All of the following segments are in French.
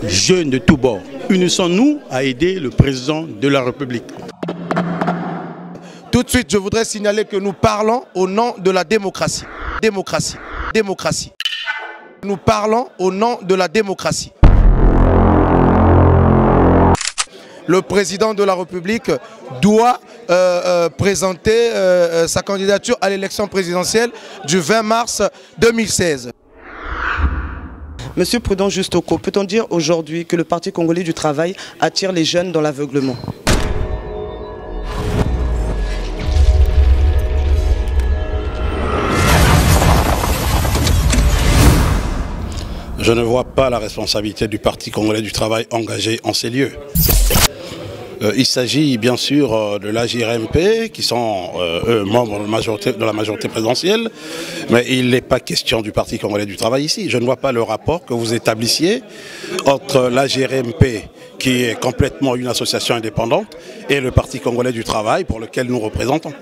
jeunes de tous bords, unissons-nous à aider le président de la République. Tout de suite, je voudrais signaler que nous parlons au nom de la démocratie. Démocratie. Démocratie. Nous parlons au nom de la démocratie. Le président de la République doit présenter sa candidature à l'élection présidentielle du 20 mars 2016. Monsieur Prudent Justoko, peut-on dire aujourd'hui que le Parti congolais du travail attire les jeunes dans l'aveuglement? Je ne vois pas la responsabilité du Parti congolais du travail engagé en ces lieux. Il s'agit bien sûr de la JRMP, qui sont eux, membres de la majorité présidentielle, mais il n'est pas question du Parti congolais du travail ici. Je ne vois pas le rapport que vous établissiez entre la JRMP, qui est complètement une association indépendante, et le Parti congolais du travail pour lequel nous représentons.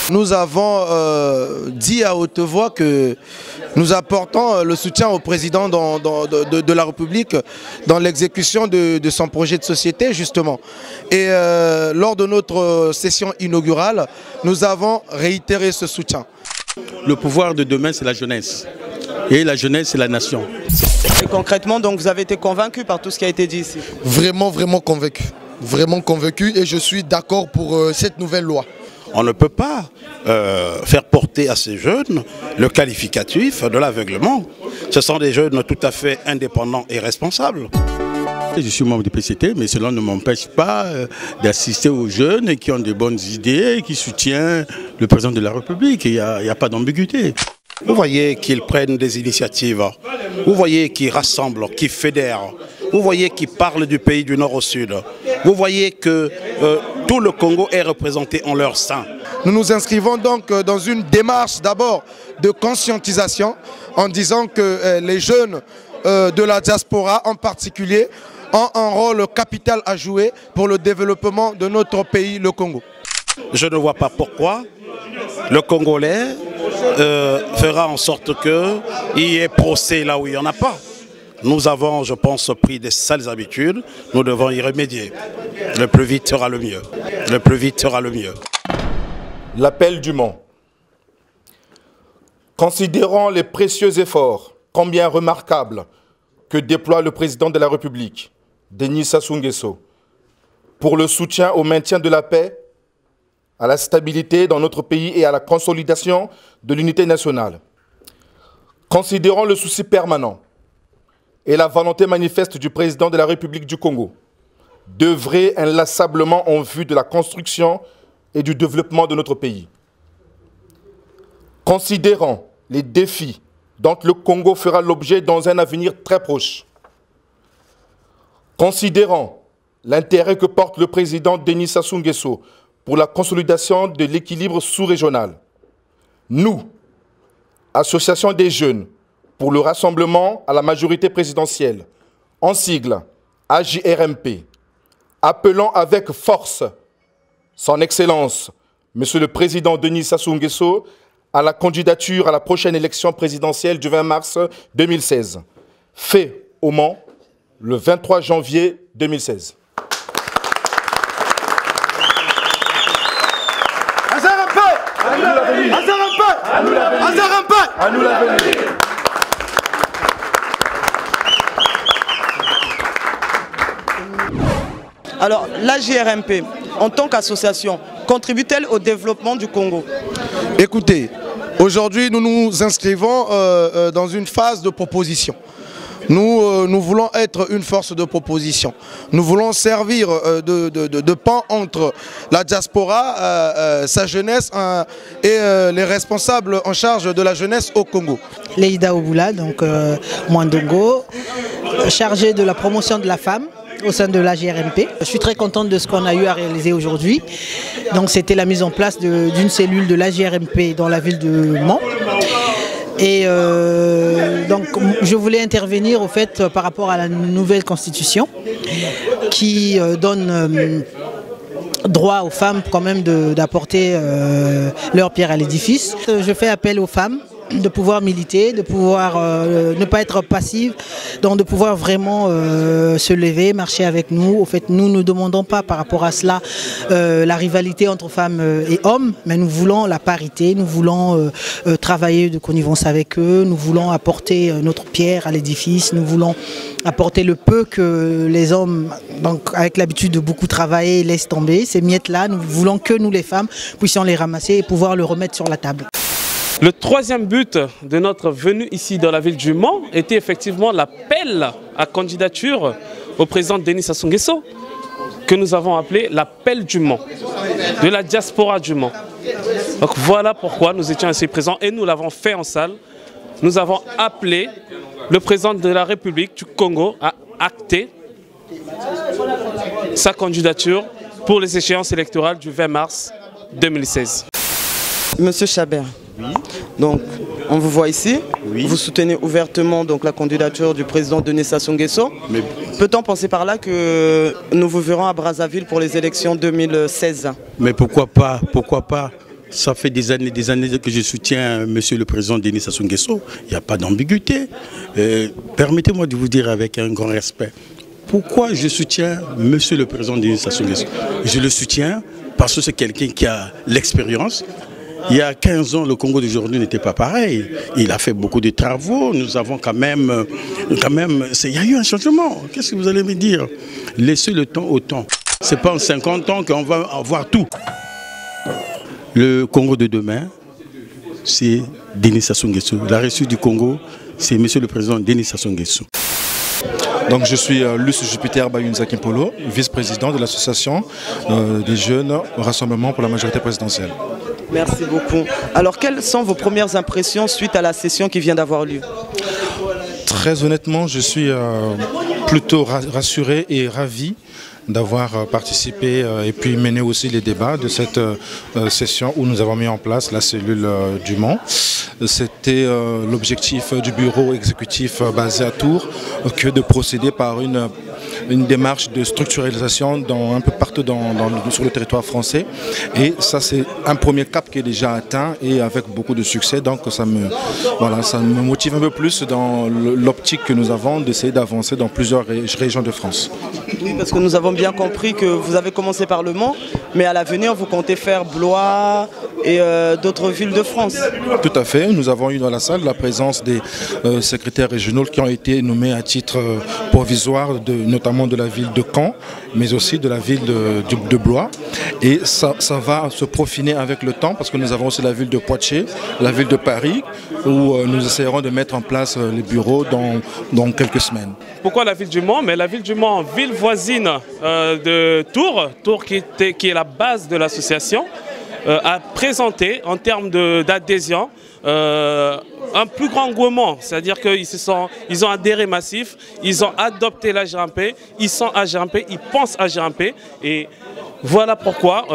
Nous avons dit à haute voix que nous apportons le soutien au président de la République dans l'exécution de son projet de société, justement. Et lors de notre session inaugurale, nous avons réitéré ce soutien. Le pouvoir de demain, c'est la jeunesse. Et la jeunesse, c'est la nation. Et concrètement, donc, vous avez été convaincu par tout ce qui a été dit ici? Vraiment, vraiment convaincu. Vraiment convaincu, et je suis d'accord pour cette nouvelle loi. On ne peut pas faire porter à ces jeunes le qualificatif de l'aveuglement. Ce sont des jeunes tout à fait indépendants et responsables. Je suis membre du PCT, mais cela ne m'empêche pas d'assister aux jeunes qui ont de bonnes idées, qui soutiennent le président de la République. Il n'y a pas d'ambiguïté. Vous voyez qu'ils prennent des initiatives, vous voyez qu'ils rassemblent, qu'ils fédèrent, vous voyez qu'ils parlent du pays du nord au sud, vous voyez que tout le Congo est représenté en leur sein. Nous nous inscrivons donc dans une démarche d'abord de conscientisation en disant que les jeunes de la diaspora en particulier ont un rôle capital à jouer pour le développement de notre pays, le Congo. Je ne vois pas pourquoi le Congolais fera en sorte qu'il y ait procès là où il n'y en a pas. Nous avons, je pense, pris des sales habitudes. Nous devons y remédier. Le plus vite sera le mieux. Le plus vite sera le mieux. L'appel du Mans. Considérant les précieux efforts, combien remarquables, que déploie le président de la République, Denis Sassou Nguesso, pour le soutien au maintien de la paix, à la stabilité dans notre pays et à la consolidation de l'unité nationale. Considérant le souci permanent et la volonté manifeste du président de la République du Congo d'œuvrer inlassablement en vue de la construction et du développement de notre pays. Considérant les défis dont le Congo fera l'objet dans un avenir très proche. Considérant l'intérêt que porte le président Denis Sassou Nguesso pour la consolidation de l'équilibre sous-régional. Nous, Association des jeunes pour le rassemblement à la majorité présidentielle, en sigle AJRMP, appelons avec force son Excellence, Monsieur le Président Denis Sassou Nguesso, à la candidature à la prochaine élection présidentielle du 20 mars 2016, fait au Mans le 23 janvier 2016. Alors, la JRMP, en tant qu'association, contribue-t-elle au développement du Congo? Écoutez, aujourd'hui nous nous inscrivons dans une phase de proposition. Nous voulons être une force de proposition. Nous voulons servir de pont entre la diaspora, sa jeunesse et les responsables en charge de la jeunesse au Congo. Leïda Oboula, donc Mwandongo, chargée de la promotion de la femme au sein de la JRMP. Je suis très contente de ce qu'on a eu à réaliser aujourd'hui. Donc c'était la mise en place d'une cellule de la JRMP dans la ville de Mans. Et donc je voulais intervenir au fait par rapport à la nouvelle constitution qui donne droit aux femmes quand même d'apporter leur pierre à l'édifice. Je fais appel aux femmes de pouvoir militer, de pouvoir ne pas être passive, donc de pouvoir vraiment se lever, marcher avec nous. Au fait, nous ne demandons pas par rapport à cela la rivalité entre femmes et hommes, mais nous voulons la parité, nous voulons travailler de connivence avec eux, nous voulons apporter notre pierre à l'édifice, nous voulons apporter le peu que les hommes, donc avec l'habitude de beaucoup travailler, laissent tomber. Ces miettes-là, nous voulons que nous les femmes puissions les ramasser et pouvoir le remettre sur la table. Le troisième but de notre venue ici dans la ville du Mans était effectivement l'appel à candidature au président Denis Sassou Nguesso, que nous avons appelé l'appel du Mans, de la diaspora du Mans. Donc voilà pourquoi nous étions ici présents et nous l'avons fait en salle. Nous avons appelé le président de la République du Congo à acter sa candidature pour les échéances électorales du 20 mars 2016. Monsieur Chabert, oui. Donc, on vous voit ici, oui. Vous soutenez ouvertement donc, la candidature du président Denis Sassou Nguesso. Mais... peut-on penser par là que nous vous verrons à Brazzaville pour les élections 2016? Mais pourquoi pas? Pourquoi pas? Ça fait des années que je soutiens monsieur le président Denis Sassou Nguesso. Il n'y a pas d'ambiguïté. Permettez-moi de vous dire avec un grand respect, pourquoi je soutiens monsieur le président Denis Sassou Nguesso? Je le soutiens parce que c'est quelqu'un qui a l'expérience. Il y a 15 ans, le Congo d'aujourd'hui n'était pas pareil. Il a fait beaucoup de travaux. Nous avons quand même il y a eu un changement. Qu'est-ce que vous allez me dire? Laissez le temps au temps. Ce n'est pas en 50 ans qu'on va avoir tout. Le Congo de demain, c'est Denis Sassou Nguesso. La réussite du Congo, c'est monsieur le président Denis Sassou Nguesso. Donc je suis Luce Jupiter Bayunza Kimpolo, vice-président de l'association des jeunes au Rassemblement pour la majorité présidentielle. Merci beaucoup. Alors quelles sont vos premières impressions suite à la session qui vient d'avoir lieu? Très honnêtement, je suis plutôt rassuré et ravi d'avoir participé et puis mené aussi les débats de cette session où nous avons mis en place la cellule du Mans. C'était l'objectif du bureau exécutif basé à Tours que de procéder par une démarche de structuralisation un peu partout sur le territoire français. Et ça, c'est un premier cap qui est déjà atteint et avec beaucoup de succès. Donc ça me motive un peu plus dans l'optique que nous avons d'essayer d'avancer dans plusieurs régions de France. Oui, parce que nous avons bien compris que vous avez commencé par le Mans, mais à l'avenir, vous comptez faire Blois et d'autres villes de France. Tout à fait. Nous avons eu dans la salle la présence des secrétaires régionaux qui ont été nommés à titre provisoire, notamment de la ville de Caen, mais aussi de la ville de Blois. Et ça va se profiner avec le temps, parce que nous avons aussi la ville de Poitiers, la ville de Paris, où nous essayerons de mettre en place les bureaux dans quelques semaines. Pourquoi la ville du Mans? Mais la ville du Mans, ville voisine de Tours qui est la base de l'association, a présenté en termes d'adhésion un plus grand engouement, c'est-à-dire qu'ils ont adhéré massif, ils ont adopté la GRMP, ils sont à GRMP, ils pensent à GRMP et voilà pourquoi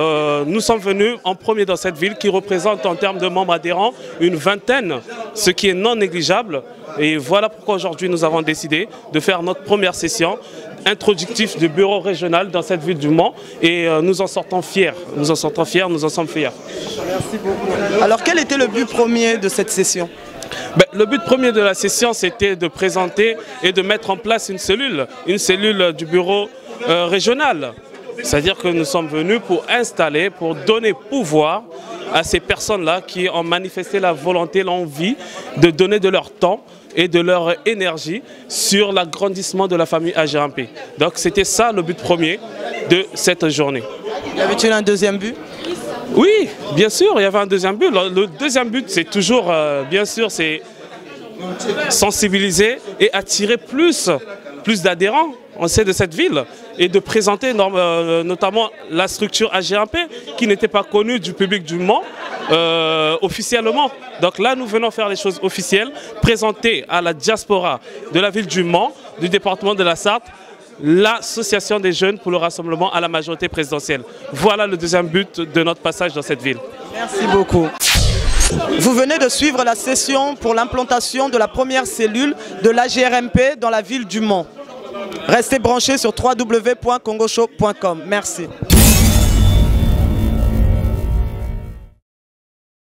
nous sommes venus en premier dans cette ville qui représente en termes de membres adhérents une vingtaine, ce qui est non négligeable. Et voilà pourquoi aujourd'hui nous avons décidé de faire notre première session introductive du bureau régional dans cette ville du Mans et nous en sortons fiers, nous en sommes fiers. Merci beaucoup. Alors quel était le but premier de cette session? Le but premier de la session, c'était de présenter et de mettre en place une cellule du bureau régional. C'est-à-dire que nous sommes venus pour installer, pour donner pouvoir à ces personnes-là qui ont manifesté la volonté, l'envie de donner de leur temps et de leur énergie sur l'agrandissement de la famille AGRMP. Donc c'était ça le but premier de cette journée. Y avait-il un deuxième but? Oui, bien sûr, il y avait un deuxième but. Le deuxième but, c'est toujours, bien sûr, c'est sensibiliser et attirer plus d'adhérents de cette ville et de présenter notamment la structure AGRMP qui n'était pas connue du public du Mans officiellement. Donc là, nous venons faire les choses officielles, présenter à la diaspora de la ville du Mans, du département de la Sarthe, l'association des jeunes pour le rassemblement à la majorité présidentielle. Voilà le deuxième but de notre passage dans cette ville. Merci beaucoup. Vous venez de suivre la session pour l'implantation de la première cellule de l'AGRMP dans la ville du Mans. Restez branchés sur www.congoshow.com. Merci.